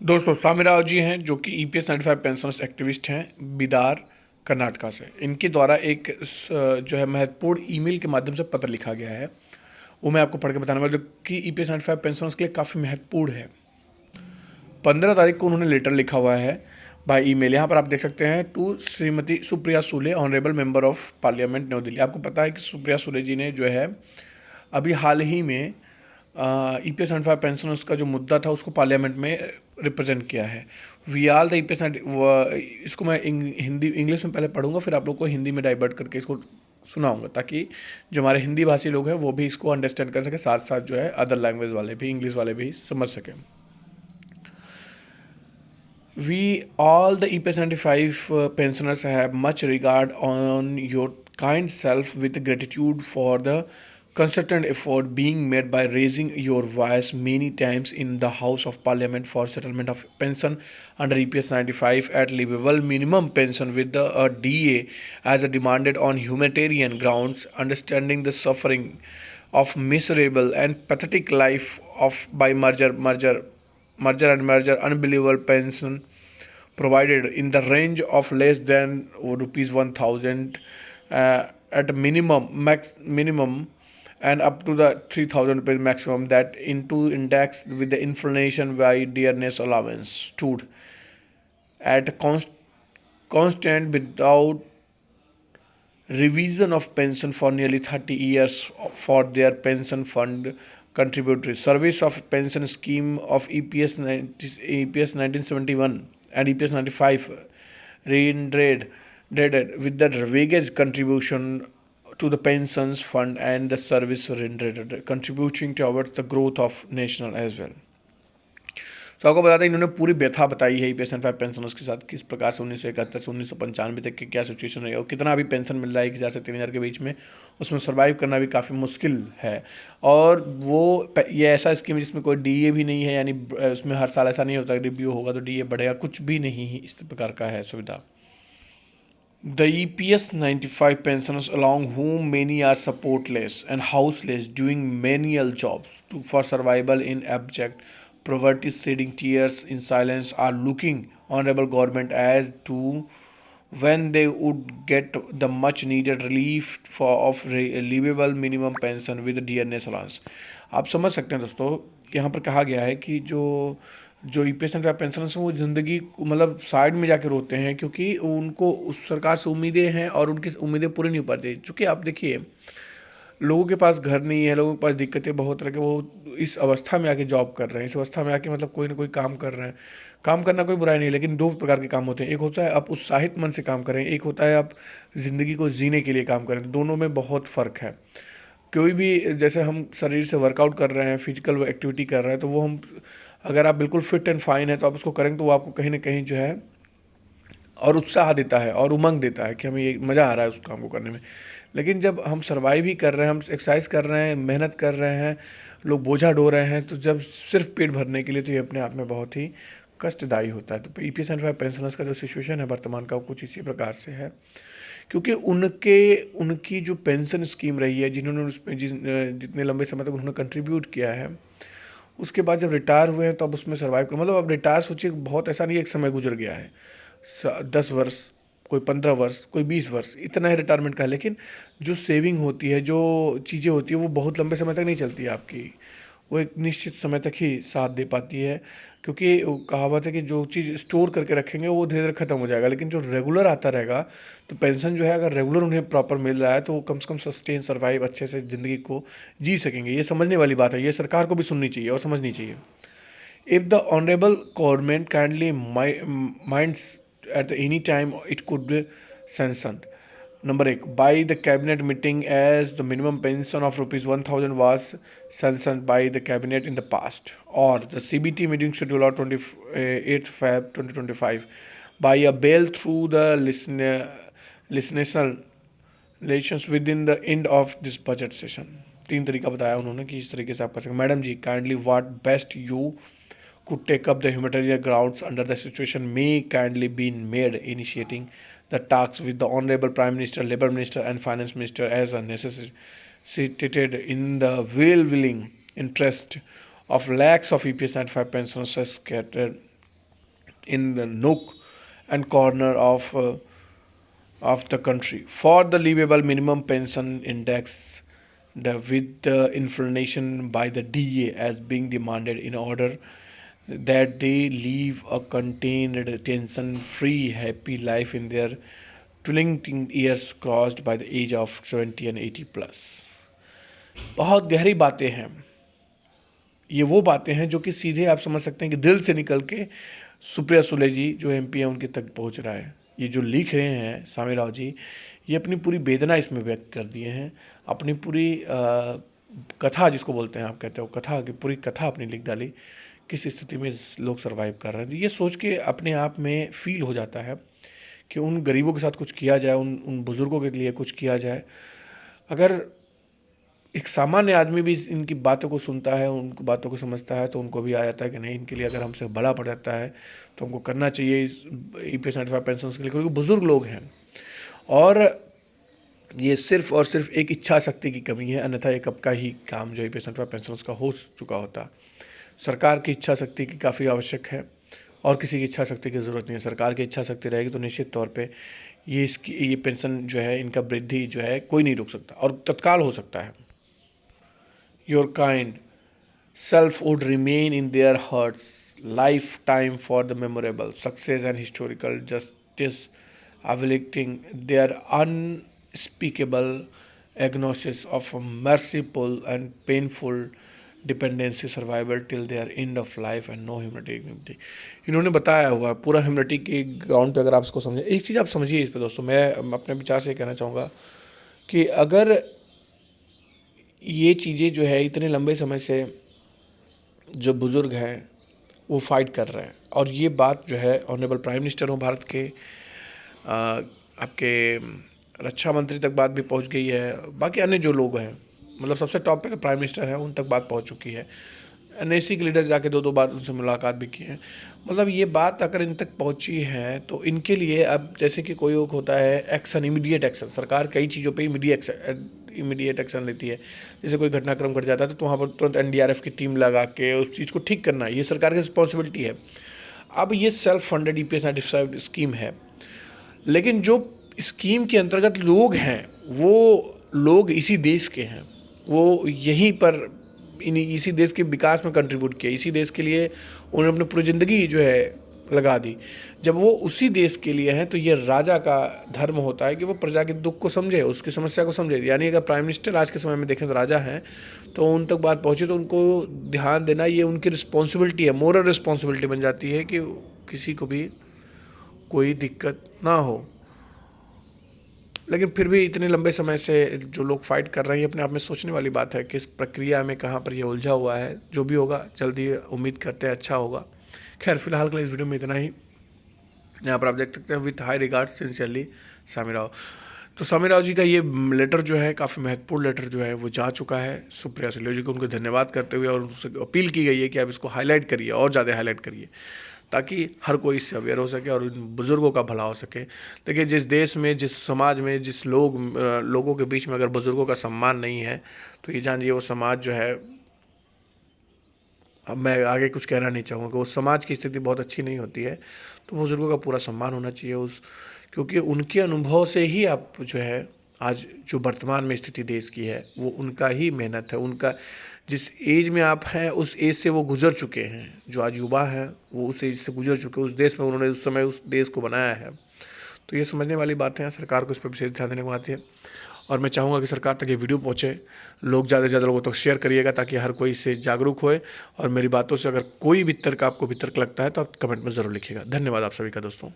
दोस्तों सामी राव जी हैं जो कि ईपीएस 95 पेंशनर्स एक्टिविस्ट हैं बिदार कर्नाटका से। इनके द्वारा एक जो है महत्वपूर्ण ईमेल के माध्यम से पत्र लिखा गया है, वो मैं आपको पढ़ के बताने वाला, जो कि ईपीएस 95 पेंशनर्स के लिए काफ़ी महत्वपूर्ण है। 15 तारीख को उन्होंने लेटर लिखा हुआ है बाय ईमेल। यहाँ पर आप देख सकते हैं, to Shrimati Supriya Sule, honourable member of parliament New Delhi. आपको पता है कि सुप्रिया सुले जी ने जो है अभी हाल ही में ईपीएस 95 पेंशनर्स का जो मुद्दा था उसको पार्लियामेंट में रिप्रेजेंट किया है। वी आल द ईपीएस, इसको मैं हिंदी इंग्लिश में पहले पढ़ूंगा, फिर आप लोग को हिंदी में डाइवर्ट करके इसको सुनाऊंगा, ताकि जो हमारे हिंदी भाषी लोग हैं वो भी इसको अंडरस्टैंड कर सके, साथ साथ जो है अदर लैंग्वेज वाले भी, इंग्लिश वाले भी समझ सकें। We all the EPS 95 pensioners have much regard on your kind self with gratitude for the consistent effort being made by raising your voice many times in the House of Parliament for settlement of pension under EPS 95 at livable minimum pension with the DA as a demanded on humanitarian grounds, understanding the suffering of miserable and pathetic life of by merger unbelievable pension provided in the range of less than rupees 1000 at a minimum and up to the 3000 rupees maximum, that into index with the inflation by dearness allowance stood at constant without revision of pension for nearly 30 years for their pension fund contributory service of pension scheme of EPS 1971 and EPS 95 rendered with the wage contribution to the pensions fund and the service rendered contributing towards the growth of national as well. तो आपको बताते हैं, इन्होंने पूरी व्यथा बताई है EPS 95 pensioners के साथ, किस प्रकार से 1971 से 1995 तक की क्या सिचुएशन रही और कितना अभी पेंशन मिल रहा है 1000 से 3000 के बीच में, उसमें सर्वाइव करना भी काफ़ी मुश्किल है। और वो ये ऐसा स्कीम है जिसमें कोई डीए भी नहीं है, यानी उसमें हर साल ऐसा नहीं होता रिव्यू होगा तो डीए बढ़ेगा, कुछ भी नहीं इस प्रकार का है सुविधा। The EPS 95 pensioners, along whom many are supportless and houseless, doing menial jobs for survival in abject poverty, shedding tears in silence, are looking honorable government as to when they would get the much needed relief for of livable minimum pension with dearness allowance। आप समझ सकते हैं दोस्तों, यहाँ पर कहा गया है कि जो जो ईपीएस एंड पेंशनर्स हैं वो ज़िंदगी मतलब साइड में जाके रोते हैं, क्योंकि उनको उस सरकार से उम्मीदें हैं और उनकी उम्मीदें पूरी नहीं हो पाती। चूँकि आप देखिए, लोगों के पास घर नहीं है, लोगों के पास दिक्कतें बहुत तरह के, वो इस अवस्था में आके जॉब कर रहे हैं, इस अवस्था में आके मतलब कोई ना कोई काम कर रहे हैं। काम करना कोई बुराई नहीं है, लेकिन दो प्रकार के काम होते हैं, एक होता है आप उत्साहित मन से काम करें, एक होता है आप ज़िंदगी को जीने के लिए काम करें। दोनों में बहुत फ़र्क है। कोई भी, जैसे हम शरीर से वर्कआउट कर रहे हैं, फिजिकल एक्टिविटी कर रहे हैं, तो वो हम, अगर आप बिल्कुल फिट एंड फाइन है तो आप उसको करेंगे तो वो आपको कहीं ना कहीं जो है और उत्साह देता है और उमंग देता है कि हमें ये मज़ा आ रहा है उस काम को करने में। लेकिन जब हम सर्वाइव ही कर रहे हैं, हम एक्सरसाइज कर रहे हैं, मेहनत कर रहे हैं, लोग बोझा ढो रहे हैं, तो जब सिर्फ पेट भरने के लिए, तो ये अपने आप में बहुत ही कष्टदायी होता है। तो ईपीएस 95 पेंशनर्स का जो सिचुएशन है वर्तमान का, वो कुछ इसी प्रकार से है, क्योंकि उनकी जो पेंशन स्कीम रही है, जिन्होंने उसमें जितने लंबे समय तक उन्होंने कंट्रीब्यूट किया है, उसके बाद जब रिटायर हुए हैं तो अब उसमें सर्वाइव कर, मतलब अब रिटायर सोचिए, बहुत ऐसा नहीं, एक समय गुजर गया है, 10 वर्ष, कोई 15 वर्ष, कोई 20 वर्ष, इतना ही रिटायरमेंट का है। लेकिन जो सेविंग होती है, जो चीज़ें होती है, वो बहुत लंबे समय तक नहीं चलती है आपकी, वो एक निश्चित समय तक ही साथ दे पाती है। क्योंकि वो कहावत है कि जो चीज़ स्टोर करके रखेंगे वो धीरे धीरे ख़त्म हो जाएगा, लेकिन जो रेगुलर आता रहेगा, तो पेंशन जो है अगर रेगुलर उन्हें प्रॉपर मिल रहा है तो वो कम से कम सस्टेन सर्वाइव अच्छे से ज़िंदगी को जी सकेंगे। ये समझने वाली बात है, ये सरकार को भी सुननी चाहिए और समझनी चाहिए। If the honorable government kindly minds at any time, it could be sanctioned. Number 1, by the cabinet meeting, as the minimum pension of rupees 1000 was sanctioned by the cabinet in the past, or the CBT meeting schedule of 28 Feb 2025 by a bill through the listener relations within the end of this budget session। तीन तरीका बताया उन्होंने कि इस तरीके से आप कर सकते। Madam ji, kindly what best you could take up the humanitarian grounds under the situation may kindly be made initiating the talks with the Honorable Prime Minister, Labour Minister and Finance Minister as a necessitated in the willing interest of lakhs of EPS 95 pensioners scattered in the nook and corner of the country. For the livable minimum pension index, with the inflation by the DA as being demanded in order that they live a contained, tension-free, happy life in their twinkling years crossed by the age of 70 and 80 plus. बहुत गहरी बातें हैं। ये वो बातें हैं जो कि सीधे आप समझ सकते हैं कि दिल से निकल के सुप्रिया सुले जी जो एमपी है उनके तक पहुंच रहा है। ये जो लिख रहे हैं स्वामी राव जी, ये अपनी पूरी वेदना इसमें व्यक्त कर दिए हैं, अपनी पूरी कथा जिसको बोलते हैं, आप कहते हो कथा की पूरी कथा अपनी लिख डाली, किस स्थिति में लोग सर्वाइव कर रहे हैं। ये सोच के अपने आप में फील हो जाता है कि उन गरीबों के साथ कुछ किया जाए, उन बुज़ुर्गों के लिए कुछ किया जाए। अगर एक सामान्य आदमी भी इनकी बातों को सुनता है, उनकी बातों को समझता है, तो उनको भी आ जाता है कि नहीं, इनके लिए अगर हमसे भला पड़ जाता है तो हमको करना चाहिए EPS 95 पेंशन के लिए, क्योंकि बुज़ुर्ग लोग हैं और ये सिर्फ और सिर्फ एक इच्छा शक्ति की कमी है, अन्यथा ये कब का ही काम जो EPS 95 पेंशन का हो चुका होता। सरकार की इच्छा शक्ति की काफ़ी आवश्यक है और किसी की इच्छा शक्ति की ज़रूरत नहीं है। सरकार की इच्छा शक्ति रहेगी तो निश्चित तौर पे ये पेंशन जो है, इनका वृद्धि जो है कोई नहीं रोक सकता और तत्काल हो सकता है। Your kind self would remain in their hearts lifetime for the memorable success and historical justice, awaiting their unspeakable agnosis of a merciful and painful dependency survival till their end of life and no humanity. इन्होंने बताया हुआ है पूरा humanity के ground पे। अगर आप इसको समझें, एक चीज़ आप समझिए इस पे दोस्तों, मैं अपने विचार से कहना चाहूँगा कि अगर ये चीज़ें जो है इतने लंबे समय से जो बुज़ुर्ग हैं वो फाइट कर रहे हैं और ये बात जो है ऑनरेबल प्राइम मिनिस्टर हो भारत के, आपके रक्षा मंत्री तक बात भी पहुंच गई है, बाकी अन्य जो लोग हैं, मतलब सबसे टॉप पे तो प्राइम मिनिस्टर है, उन तक बात पहुंच चुकी है। NSC के लीडर जाके दो बार उनसे मुलाकात भी की है। मतलब ये बात अगर इन तक पहुंची है तो इनके लिए अब जैसे कि कोई होता है एक्शन, इमीडिएट एक्शन, सरकार कई चीज़ों पे इमीडिएट एक्शन लेती है। जैसे कोई घटनाक्रम घट जाता है तो वहाँ पर तुरंत NDRF की टीम लगा के उस चीज़ को ठीक करना, ये सरकार की रिस्पॉन्सिबिलिटी है। अब ये सेल्फ फंडेड EPS 95 स्कीम है, लेकिन जो स्कीम के अंतर्गत लोग हैं वो लोग इसी देश के हैं, वो यहीं पर इसी देश के विकास में कंट्रीब्यूट किया, इसी देश के लिए उन्होंने अपनी पूरी ज़िंदगी जो है लगा दी। जब वो उसी देश के लिए हैं तो ये राजा का धर्म होता है कि वो प्रजा के दुख को समझे, उसकी समस्या को समझे। यानी अगर प्राइम मिनिस्टर आज के समय में देखें तो राजा हैं, तो उन तक बात पहुँची तो उनको ध्यान देना ये उनकी रिस्पॉन्सिबिलिटी है, मोरल रिस्पॉन्सिबिलिटी बन जाती है कि किसी को भी कोई दिक्कत ना हो। लेकिन फिर भी इतने लंबे समय से जो लोग फाइट कर रहे हैं, अपने आप में सोचने वाली बात है कि इस प्रक्रिया में कहाँ पर ये उलझा हुआ है। जो भी होगा जल्दी उम्मीद करते हैं अच्छा होगा। खैर फिलहाल के लिए इस वीडियो में इतना ही। यहाँ पर आप देख सकते हैं विथ हाई रिगार्ड सिंसियरली स्वामी राव। तो स्वामी राव जी का ये लेटर जो है काफ़ी महत्वपूर्ण लेटर जो है वो जा चुका है सुप्रिया सुले जी को, उनको धन्यवाद करते हुए, और उनसे अपील की गई है कि आप इसको हाईलाइट करिए और ज़्यादा हाईलाइट करिए ताकि हर कोई इससे अवेयर हो सके और इन बुज़ुर्गों का भला हो सके। देखिए जिस देश में, जिस समाज में, जिस लोगों के बीच में अगर बुज़ुर्गों का सम्मान नहीं है तो ये जानिए वो समाज जो है, अब मैं आगे कुछ कहना नहीं चाहूँगा, उस समाज की स्थिति बहुत अच्छी नहीं होती है। तो बुज़ुर्गों का पूरा सम्मान होना चाहिए क्योंकि उनके अनुभव से ही आप जो है आज जो वर्तमान में स्थिति देश की है वो उनका ही मेहनत है। उनका जिस एज में आप हैं उस एज से वो गुजर चुके हैं, जो आज युवा हैं वो उस एज से गुजर चुके हैं, उस देश में उन्होंने उस समय उस देश को बनाया है। तो ये समझने वाली बातें हैं, सरकार को इस पर विशेष ध्यान देने को आती है। और मैं चाहूँगा कि सरकार तक ये वीडियो पहुँचे, लोग ज़्यादा से ज़्यादा लोगों तक शेयर करिएगा ताकि हर कोई इससे जागरूक होए। और मेरी बातों से अगर कोई भी तर्क आपको भी तर्क लगता है तो आप कमेंट में ज़रूर लिखिएगा। धन्यवाद आप सभी का दोस्तों।